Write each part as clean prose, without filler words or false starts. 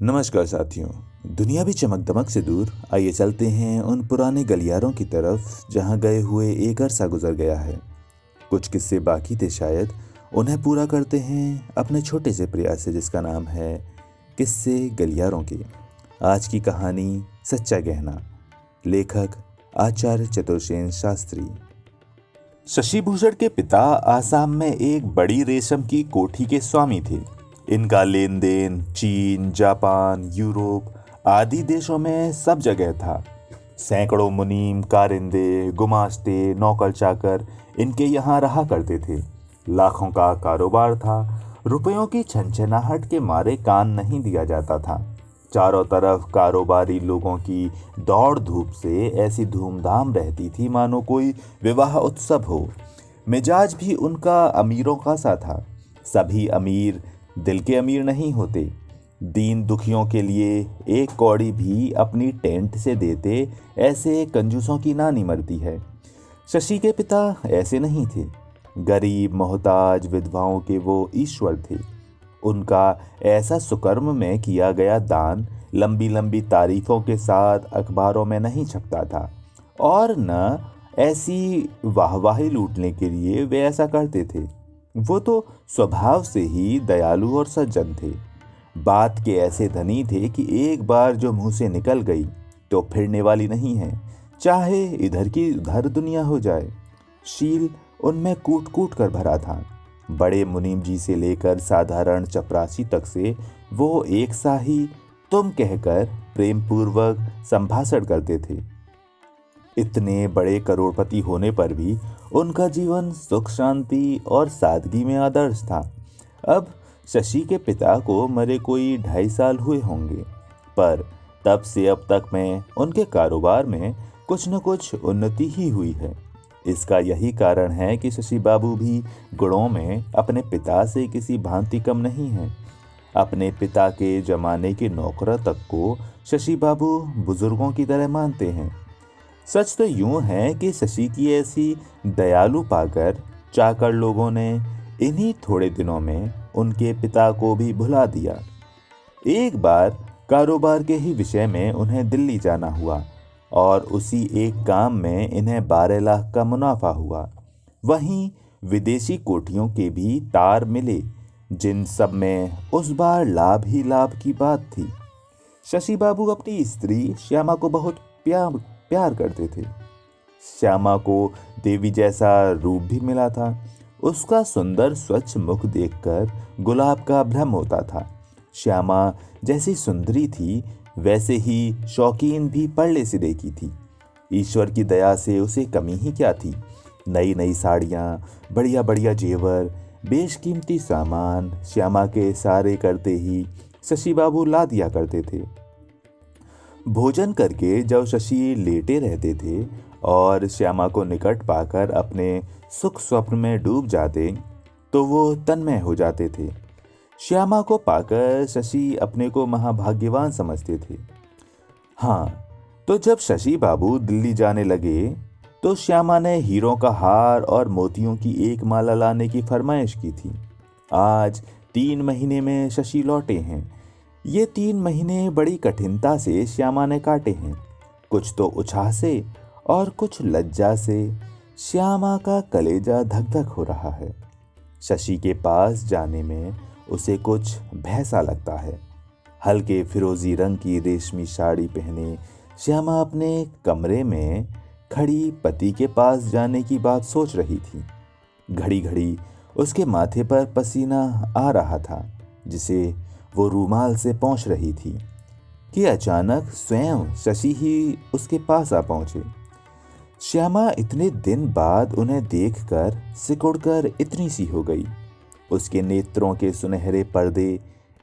नमस्कार साथियों। दुनिया भी चमक दमक से दूर, आइए चलते हैं उन पुराने गलियारों की तरफ जहां गए हुए एक अरसा गुजर गया है। कुछ किस्से बाकी थे शायद, उन्हें पूरा करते हैं अपने छोटे से प्रयास से जिसका नाम है किस्से गलियारों के। आज की कहानी सच्चा गहना। लेखक आचार्य चतुर्सेन शास्त्री। शशि भूषण के पिता आसाम में एक बड़ी रेशम की कोठी के स्वामी थे। इनका लेन देन चीन, जापान, यूरोप आदि देशों में सब जगह था। सैकड़ों मुनीम, कारिंदे, गुमास्ते, नौकर चाकर इनके यहाँ रहा करते थे। लाखों का कारोबार था। रुपयों की छनछनाहट के मारे कान नहीं दिया जाता था। चारों तरफ कारोबारी लोगों की दौड़ धूप से ऐसी धूमधाम रहती थी मानो कोई विवाह उत्सव हो। मिजाज भी उनका अमीरों का सा था। सभी अमीर दिल के अमीर नहीं होते। दीन दुखियों के लिए एक कौड़ी भी अपनी टेंट से देते, ऐसे कंजूसों की ना निमरती है। शशि के पिता ऐसे नहीं थे। गरीब, मोहताज, विधवाओं के वो ईश्वर थे। उनका ऐसा सुकर्म में किया गया दान लंबी लंबी तारीफों के साथ अखबारों में नहीं छपता था, और न ऐसी वाहवाही लूटने के लिए वे ऐसा करते थे। वो तो स्वभाव से ही दयालु और सज्जन थे। बात के ऐसे धनी थे कि एक बार जो मुंह से निकल गई तो फिरने वाली नहीं है, चाहे इधर की उधर दुनिया हो जाए। शील उनमें कूट कूट कर भरा था। बड़े मुनीम जी से लेकर साधारण चपरासी तक से वो एक सा ही तुम कहकर प्रेम पूर्वक संभाषण करते थे। इतने बड़े करोड़पति होने पर भी उनका जीवन सुख शांति और सादगी में आदर्श था। अब शशि के पिता को मरे कोई 2.5 साल हुए होंगे, पर तब से अब तक में उनके कारोबार में कुछ न कुछ उन्नति ही हुई है। इसका यही कारण है कि शशि बाबू भी गुणों में अपने पिता से किसी भांति कम नहीं है। अपने पिता के जमाने के नौकरों तक को शशि बाबू बुजुर्गों की तरह मानते हैं। सच तो यूं है कि शशि की ऐसी दयालु पाकर चाकर लोगों ने इन्हीं थोड़े दिनों में उनके पिता को भी भुला दिया। एक बार कारोबार के ही विषय में उन्हें दिल्ली जाना हुआ, और उसी एक काम में इन्हें 12 लाख का मुनाफा हुआ। वहीं विदेशी कोठियों के भी तार मिले, जिन सब में उस बार लाभ ही लाभ की बात थी। शशि बाबू अपनी स्त्री श्यामा को बहुत प्यार करते थे। श्यामा को देवी जैसा रूप भी मिला था। उसका सुंदर स्वच्छ मुख देखकर गुलाब का भ्रम होता था। श्यामा जैसी सुंदरी थी, वैसे ही शौकीन भी पढ़ले से देखी थी। ईश्वर की दया से उसे कमी ही क्या थी। नई नई साड़ियाँ, बढ़िया बढ़िया जेवर, बेशकीमती सामान श्यामा के सारे करते ही शशि बाबू ला दिया करते थे। भोजन करके जब शशि लेटे रहते थे और श्यामा को निकट पाकर अपने सुख स्वप्न में डूब जाते, तो वो तन्मय हो जाते थे। श्यामा को पाकर शशि अपने को महाभाग्यवान समझते थे। हाँ, तो जब शशि बाबू दिल्ली जाने लगे तो श्यामा ने हीरों का हार और मोतियों की एक माला लाने की फरमाइश की थी। आज 3 महीने में शशि लौटे हैं। ये 3 महीने बड़ी कठिनता से श्यामा ने काटे हैं, कुछ तो उत्साह से और कुछ लज्जा से। श्यामा का कलेजा धक धक हो रहा है। शशि के पास जाने में उसे कुछ भय सा लगता है। हल्के फिरोजी रंग की रेशमी साड़ी पहने श्यामा अपने कमरे में खड़ी पति के पास जाने की बात सोच रही थी। घड़ी घड़ी उसके माथे पर पसीना आ रहा था, जिसे वो रूमाल से पोंछ रही थी कि अचानक स्वयं शशि ही उसके पास आ पहुंचे। श्यामा इतने दिन बाद उन्हें देखकर सिकुड़कर इतनी सी हो गई। उसके नेत्रों के सुनहरे पर्दे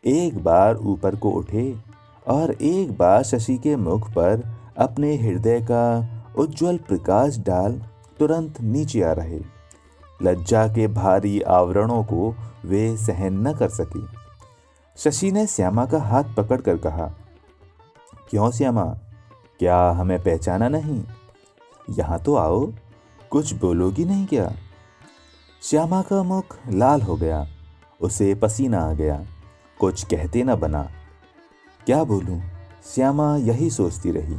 एक बार ऊपर को उठे और एक बार शशि के मुख पर अपने हृदय का उज्जवल प्रकाश डाल तुरंत नीचे आ रहे। लज्जा के भारी आवरणों को वे सहन न कर सके। शशि ने श्यामा का हाथ पकड़कर कहा, क्यों श्यामा, क्या हमें पहचाना नहीं? यहाँ तो आओ, कुछ बोलोगी नहीं क्या? श्यामा का मुख लाल हो गया, उसे पसीना आ गया, कुछ कहते न बना। क्या बोलूं? श्यामा यही सोचती रही।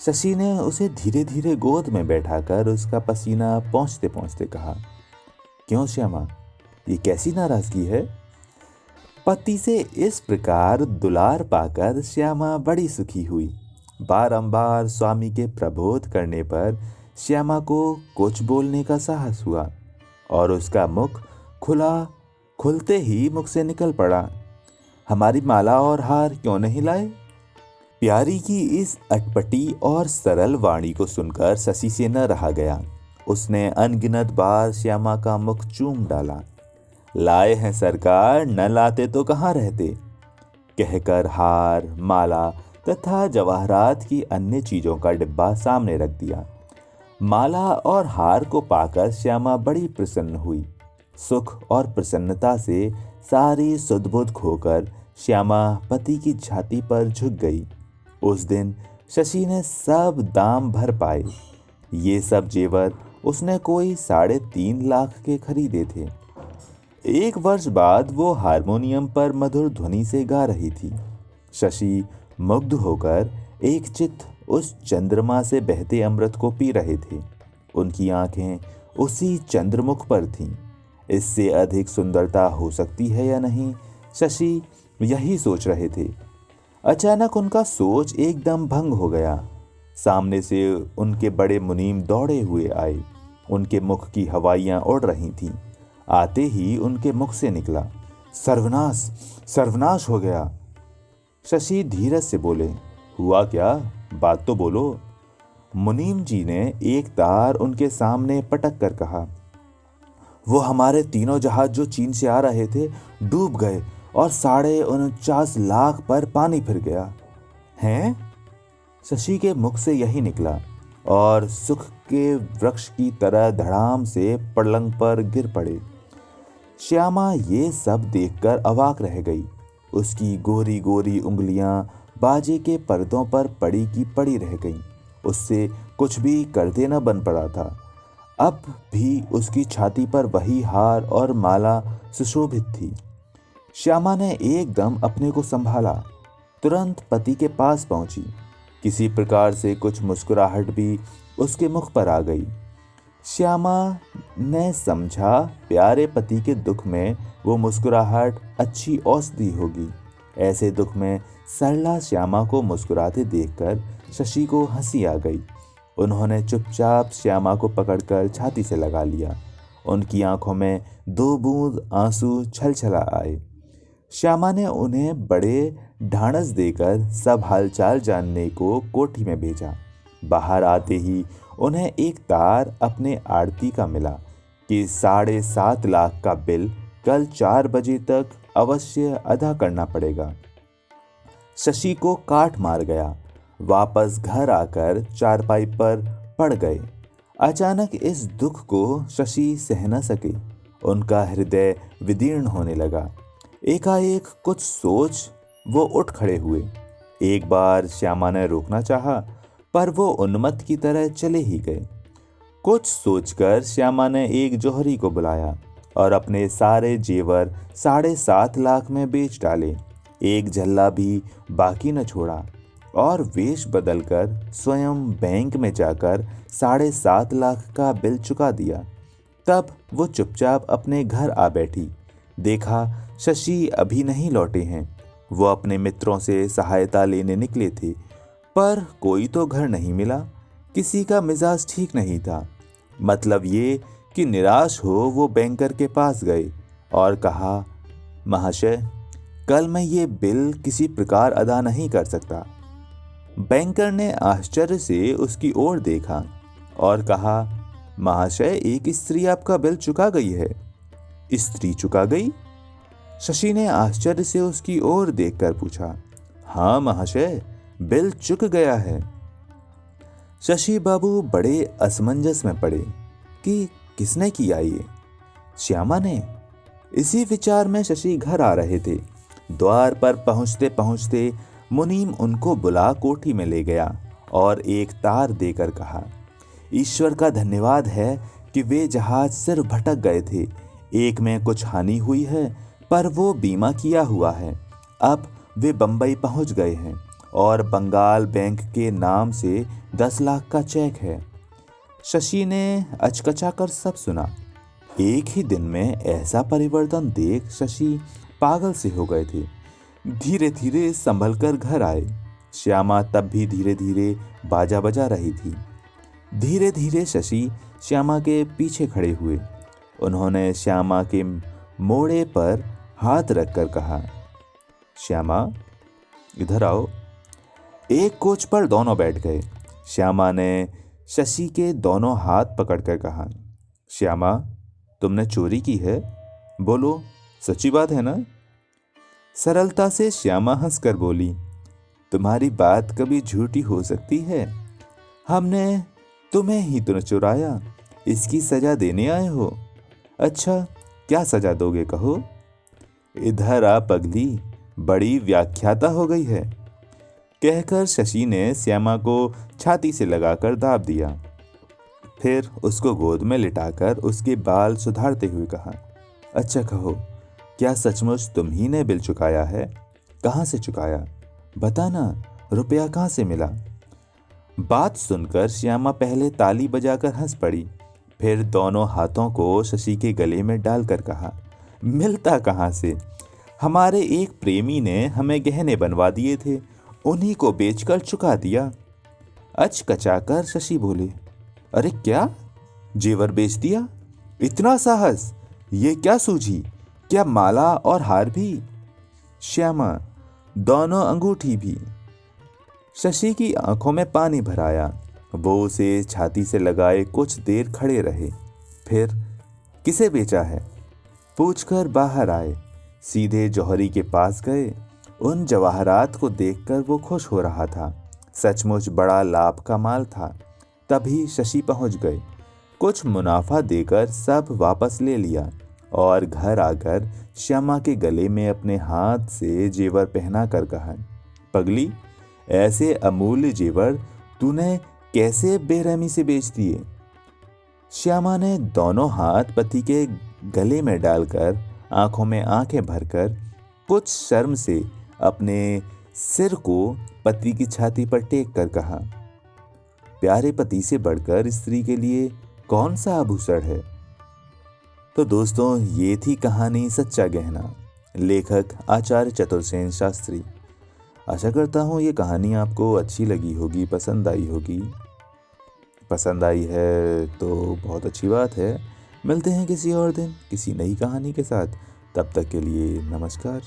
शशि ने उसे धीरे धीरे गोद में बैठाकर उसका पसीना पोंछते पोंछते कहा, क्यों श्यामा, ये कैसी नाराजगी है? पति से इस प्रकार दुलार पाकर श्यामा बड़ी सुखी हुई। बारंबार स्वामी के प्रबोध करने पर श्यामा को कुछ बोलने का साहस हुआ और उसका मुख खुलते ही मुख से निकल पड़ा, हमारी माला और हार क्यों नहीं लाए? प्यारी की इस अटपटी और सरल वाणी को सुनकर शशि से न रहा गया। उसने अनगिनत बार श्यामा का मुख चूम डाला। लाए हैं सरकार, न लाते तो कहाँ रहते, कहकर हार, माला तथा जवाहरात की अन्य चीजों का डिब्बा सामने रख दिया। माला और हार को पाकर श्यामा बड़ी प्रसन्न हुई। सुख और प्रसन्नता से सारी सुध-बुध खोकर श्यामा पति की छाती पर झुक गई। उस दिन शशि ने सब दाम भर पाए। ये सब जेवर उसने कोई 3.5 लाख के खरीदे थे। 1 वर्ष बाद वो हारमोनियम पर मधुर ध्वनि से गा रही थी। शशि मुग्ध होकर एक चित्त उस चंद्रमा से बहते अमृत को पी रहे थे। उनकी आंखें उसी चंद्रमुख पर थीं। इससे अधिक सुंदरता हो सकती है या नहीं, शशि यही सोच रहे थे। अचानक उनका सोच एकदम भंग हो गया। सामने से उनके बड़े मुनीम दौड़े हुए आए। उनके मुख की हवाइयाँ उड़ रही थीं। आते ही उनके मुख से निकला, सर्वनाश, सर्वनाश हो गया। शशि धीरज से बोले, हुआ क्या, बात तो बोलो। मुनीम जी ने एक तार उनके सामने पटक कर कहा, वो हमारे 3 जहाज जो चीन से आ रहे थे डूब गए और 49.5 लाख पर पानी फिर गया। हैं? शशि के मुख से यही निकला और सुख के वृक्ष की तरह धड़ाम से पलंग पर गिर पड़े। श्यामा ये सब देखकर अवाक रह गई। उसकी गोरी गोरी उंगलियां बाजे के पर्दों पर पड़ी की पड़ी रह गईं। उससे कुछ भी करते न बन पड़ा था। अब भी उसकी छाती पर वही हार और माला सुशोभित थी। श्यामा ने एकदम अपने को संभाला, तुरंत पति के पास पहुंची। किसी प्रकार से कुछ मुस्कुराहट भी उसके मुख पर आ गई। श्यामा ने समझा प्यारे पति के दुख में वो मुस्कुराहट अच्छी औषधि होगी। ऐसे दुख में सरला श्यामा को मुस्कुराते देखकर शशि को हंसी आ गई। उन्होंने चुपचाप श्यामा को पकड़कर छाती से लगा लिया। उनकी आंखों में 2 बूंद आंसू छलछला आए। श्यामा ने उन्हें बड़े ढाढ़स देकर सब हालचाल जानने को कोठी में भेजा। बाहर आते ही उन्हें एक तार अपने आड़ती का मिला कि 7.5 लाख का बिल कल 4 बजे तक अवश्य अदा करना पड़ेगा। शशि को काट मार गया। वापस घर आकर चारपाई पर पड़ गए। अचानक इस दुख को शशि सह न सके। उनका हृदय विदीर्ण होने लगा। एकाएक कुछ सोच वो उठ खड़े हुए। एक बार श्यामा ने रोकना चाहा, पर वो उन्मत्त की तरह चले ही गए। कुछ सोचकर श्यामा ने एक जौहरी को बुलाया और अपने सारे जेवर 7.5 लाख में बेच डाले। एक झल्ला भी बाकी न छोड़ा और वेश बदलकर स्वयं बैंक में जाकर 7.5 लाख का बिल चुका दिया। तब वो चुपचाप अपने घर आ बैठी। देखा शशि अभी नहीं लौटे हैं। वो अपने मित्रों से सहायता लेने निकले थे, पर कोई तो घर नहीं मिला। किसी का मिजाज ठीक नहीं था। मतलब ये कि निराश हो वो बैंकर के पास गए और कहा, महाशय, कल मैं ये बिल किसी प्रकार अदा नहीं कर सकता। बैंकर ने आश्चर्य से उसकी ओर देखा और कहा, महाशय, एक स्त्री आपका बिल चुका गई है। स्त्री चुका गई? शशि ने आश्चर्य से उसकी ओर देखकर पूछा। हाँ महाशय, बिल चुक गया है। शशि बाबू बड़े असमंजस में पड़े कि किसने किया ये? श्यामा ने। इसी विचार में शशि घर आ रहे थे। द्वार पर पहुंचते पहुंचते मुनीम उनको बुला कोठी में ले गया और एक तार देकर कहा, ईश्वर का धन्यवाद है कि वे जहाज सिर्फ भटक गए थे। एक में कुछ हानि हुई है, पर वो बीमा किया हुआ है। अब वे बम्बई पहुंच गए हैं और बंगाल बैंक के नाम से 10 लाख का चेक है। शशि ने अचकचाकर सब सुना। एक ही दिन में ऐसा परिवर्तन देख शशि पागल से हो गए थे। धीरे धीरे संभल कर घर आए। श्यामा तब भी धीरे धीरे बाजा बजा रही थी। धीरे धीरे शशि श्यामा के पीछे खड़े हुए। उन्होंने श्यामा के मोड़े पर हाथ रखकर कहा, श्यामा इधर आओ। एक कोच पर दोनों बैठ गए। श्यामा ने शशि के दोनों हाथ पकड़कर कहा, श्यामा तुमने चोरी की है, बोलो सच्ची बात है ना? सरलता से श्यामा हंसकर बोली, तुम्हारी बात कभी झूठी हो सकती है? हमने तुम्हें ही तो चुराया, इसकी सजा देने आए हो। अच्छा क्या सजा दोगे कहो? इधर आ पगली, बड़ी व्याख्याता हो गई है, कहकर शशि ने श्यामा को छाती से लगाकर दाब दिया। फिर उसको गोद में लिटाकर उसके बाल सुधारते हुए कहा, अच्छा कहो, क्या सचमुच तुम ही ने बिल चुकाया है? कहाँ से चुकाया, बताना, रुपया कहाँ से मिला? बात सुनकर श्यामा पहले ताली बजाकर हंस पड़ी, फिर दोनों हाथों को शशि के गले में डालकर कहा, मिलता कहाँ से? हमारे एक प्रेमी ने हमें गहने बनवा दिए थे, उन्हीं को बेचकर चुका दिया। अचकचाकर शशि बोले, अरे क्या, जेवर बेच दिया? इतना साहस, ये क्या सूझी? क्या माला और हार भी? श्यामा, दोनों अंगूठी भी। शशि की आंखों में पानी भर आया। वो उसे छाती से लगाए कुछ देर खड़े रहे, फिर किसे बेचा है पूछकर बाहर आए। सीधे जौहरी के पास गए। उन जवाहरात को देखकर वो खुश हो रहा था। सचमुच बड़ा लाभ का माल था। तभी शशि पहुंच गए। कुछ मुनाफा देकर सब वापस ले लिया और घर आकर श्यामा के गले में अपने हाथ से जेवर पहना कर कहा, पगली ऐसे अमूल्य जेवर तूने कैसे बेरहमी से बेच दिए? श्यामा ने दोनों हाथ पति के गले में डालकर आंखों में आंखें भरकर कुछ शर्म से अपने सिर को पति की छाती पर टेक कर कहा, प्यारे पति से बढ़कर स्त्री के लिए कौन सा आभूषण है? तो दोस्तों, ये थी कहानी सच्चा गहना, लेखक आचार्य चतुर्सेन शास्त्री। आशा करता हूँ ये कहानी आपको अच्छी लगी होगी, पसंद आई होगी। पसंद आई है तो बहुत अच्छी बात है। मिलते हैं किसी और दिन किसी नई कहानी के साथ। तब तक के लिए नमस्कार।